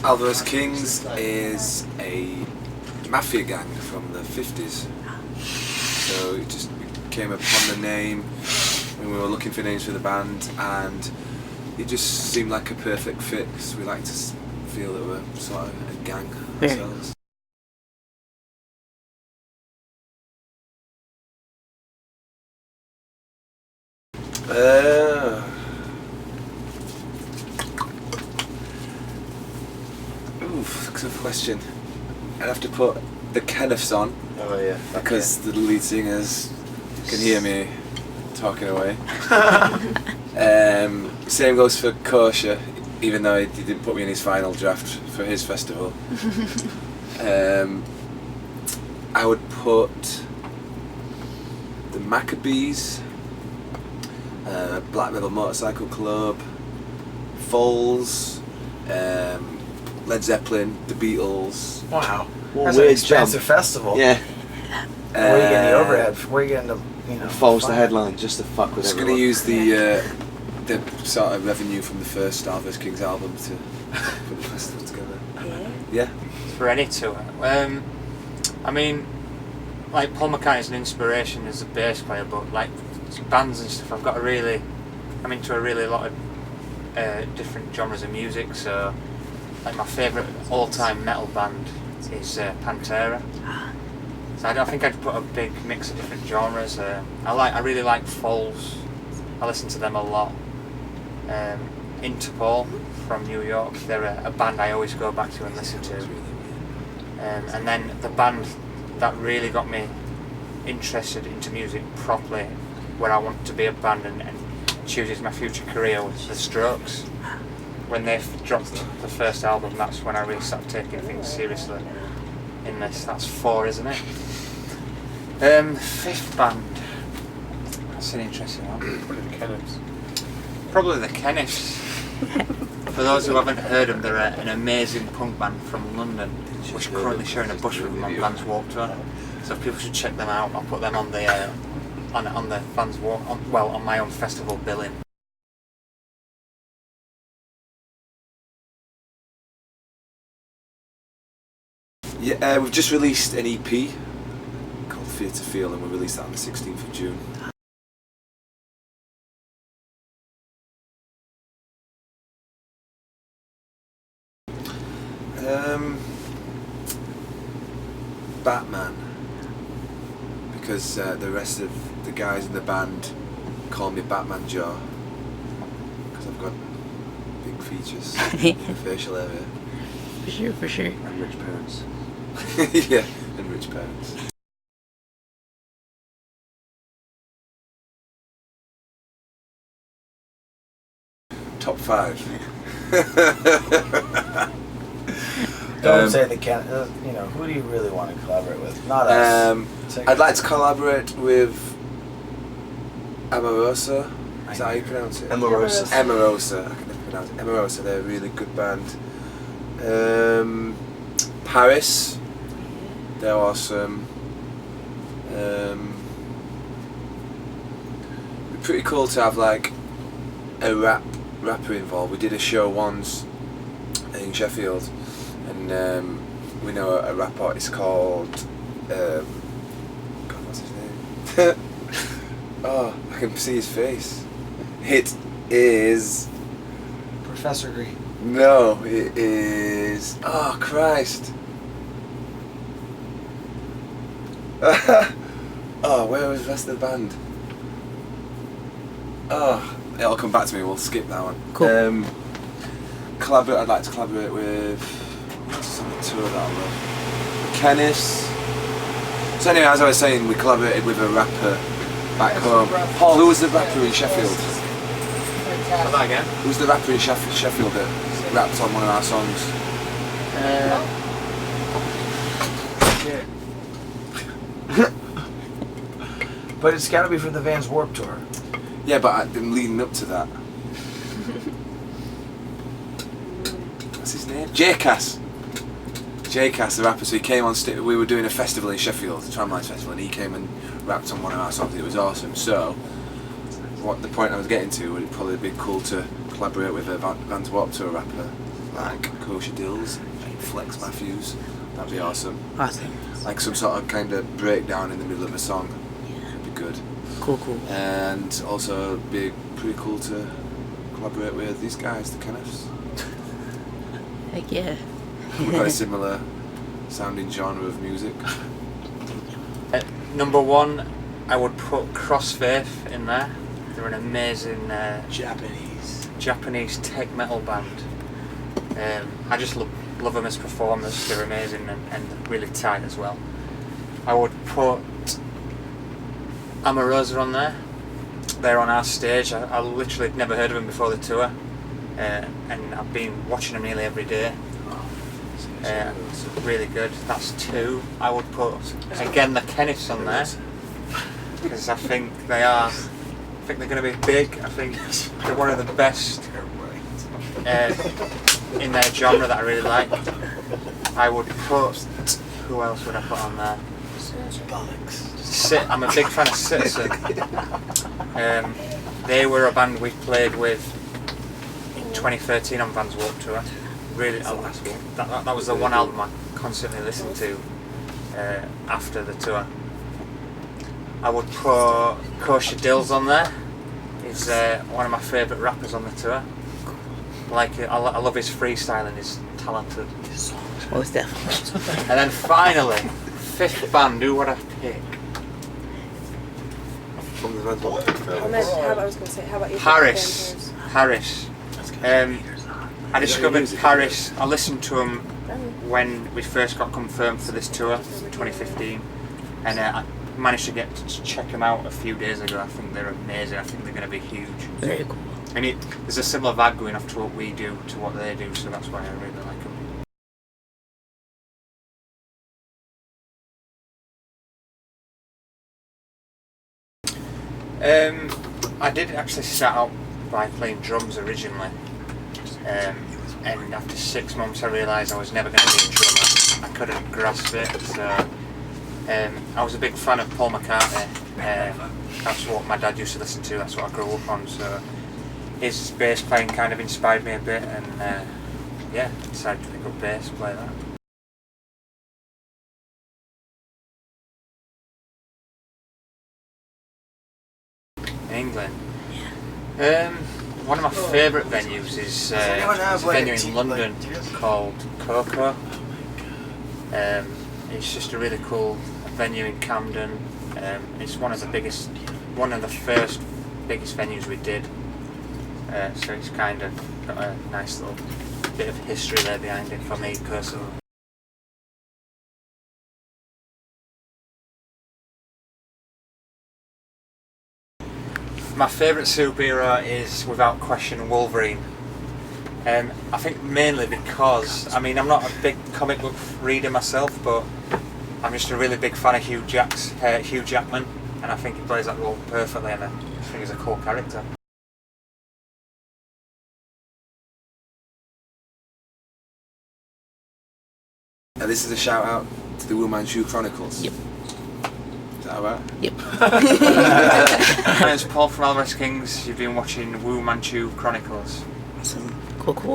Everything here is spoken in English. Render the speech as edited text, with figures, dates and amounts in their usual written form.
Alvarez Kings is a mafia gang from the 50s. So it just came upon the name when we were looking for names for the band, and it just seemed like a perfect fit because we like to feel that we're sort of a gang ourselves. Tough question. I'd have to put the Kenneths on. Oh yeah. Because the lead singers can hear me talking away. Same goes for Kosher, even though he didn't put me in his final draft for his festival. I would put the Maccabees, Black Metal Motorcycle Club, Foals, Led Zeppelin, the Beatles. Wow. Well, that's an expensive festival. Yeah. Where are you getting the overhead? Where are you getting the, Falls the headline just to fuck with Just everyone. going to use the sort of revenue from the first Alvarez Kings album to put the festival together. Yeah. For any tour. I mean, like Paul McCartney's an inspiration as a bass player, but like bands and stuff, I'm into a really lot of different genres of music. So, like my favourite all-time metal band is Pantera. So I think I'd put a big mix of different genres. I really like Foals. I listen to them a lot. Interpol from New York. They're a band I always go back to and listen to. And then the band that really got me interested into music properly, where I want to be a band and chooses my future career, was The Strokes. When they dropped the first album, that's when I really started taking things seriously in this. That's 4, isn't it? Fifth band. That's an interesting one. Probably the Kenneths. For those who haven't heard them, they're an amazing punk band from London, which are currently sharing a bush with them on Fans Walk Tour. So people should check them out. I'll put them on the on the Fans Walk, on my own festival billing. Yeah, we've just released an EP called Fear to Feel, and we released that on the 16th of June. Batman, because the rest of the guys in the band call me Batman Joe, because I've got big features in the facial area. For sure. And rich parents. Yeah, and rich parents. Top 5. Don't say the can. Who do you really want to collaborate with? Not us. I'd like to collaborate with Amorosa. Is that how you pronounce it? Amorosa. Amorosa. I can never pronounce it. Amorosa. They're a really good band. Paris. They're awesome. It'd be pretty cool to have like a rapper involved. We did a show once in Sheffield, and we know a rap artist called God, what's his name? Oh, I can see his face. It is Professor Green. No, it is. Oh Christ! Oh, where was the rest of the band? Oh, it'll come back to me. We'll skip that one. Cool. I'd like to collaborate with. What's on the tour that I love? Kenneths. So anyway, as I was saying, we collaborated with a rapper back home. Paul, who was the rapper in Sheffield? Say that again. Who's the rapper in Sheffield that rapped on one of our songs? But it's got to be for the Vans Warped Tour. Yeah, but I've been leading up to that. What's his name? J-Cass, the rapper. So he came on. We were doing a festival in Sheffield, the Tramlines Festival, and he came and rapped on one of our songs. It was awesome. So, the point I was getting to, would it probably be cool to collaborate with a Vans Warped Tour rapper? like Kosher Dills, and Flex Matthews. That'd be awesome. Awesome. Like some sort of kind of breakdown in the middle of a song. Yeah. Would be good. Cool, cool. And also be pretty cool to collaborate with these guys, the Kenneths. Heck yeah. We've got a similar sounding genre of music. Number 1, I would put Crossfaith in there. They're an amazing Japanese tech metal band. I just love them as performers. They're amazing and really tight as well. I would put Alvarez on there. They're on our stage. I literally had never heard of them before the tour, and I've been watching them nearly every day. Really good. That's 2. I would put again the Kenneths on there because I think they're going to be big. I think they're one of the best in their genre that I really like. I would put, who else would I put on there? I'm a big fan of Citizen. They were a band we played with in 2013 on Vans Warped Tour. Really, that was the one album I constantly listened to after the tour. I would put Kosher Dills on there. He's one of my favourite rappers on the tour. I love his freestyling. He's talented. Most definitely. And then finally, 5th band. Who would I pick? From the Vans Warped Tour. How about you? Paris. I discovered Paris. I listened to them when we first got confirmed for this tour, 2015, and I managed to get to check them out a few days ago. I think they're amazing. I think they're going to be huge. Very cool. And there's a similar vibe going off to what we do, to what they do, so that's why I really like them. I did actually start out by playing drums originally, and after 6 months I realised I was never going to be a drummer. I couldn't grasp it, so I was a big fan of Paul McCartney. That's what my dad used to listen to, that's what I grew up on, so his bass playing kind of inspired me a bit, and decided to pick up bass, play that. In England? One of my favourite venues is a venue in London called Coco. It's just a really cool venue in Camden. It's one of the first biggest venues we did. So it's kind of got a nice little bit of history there behind it for me personally. My favourite superhero is, without question, Wolverine. I think mainly because, I'm not a big comic book reader myself, but I'm just a really big fan of Hugh Jackman, and I think he plays that role perfectly, and I think he's a cool character. Now this is a shout out to the Wu Manchu Chronicles. Yep. Is that alright? Yep. My name's Paul from Alvarez Kings. You've been watching Wu Manchu Chronicles. Awesome. Cool, cool.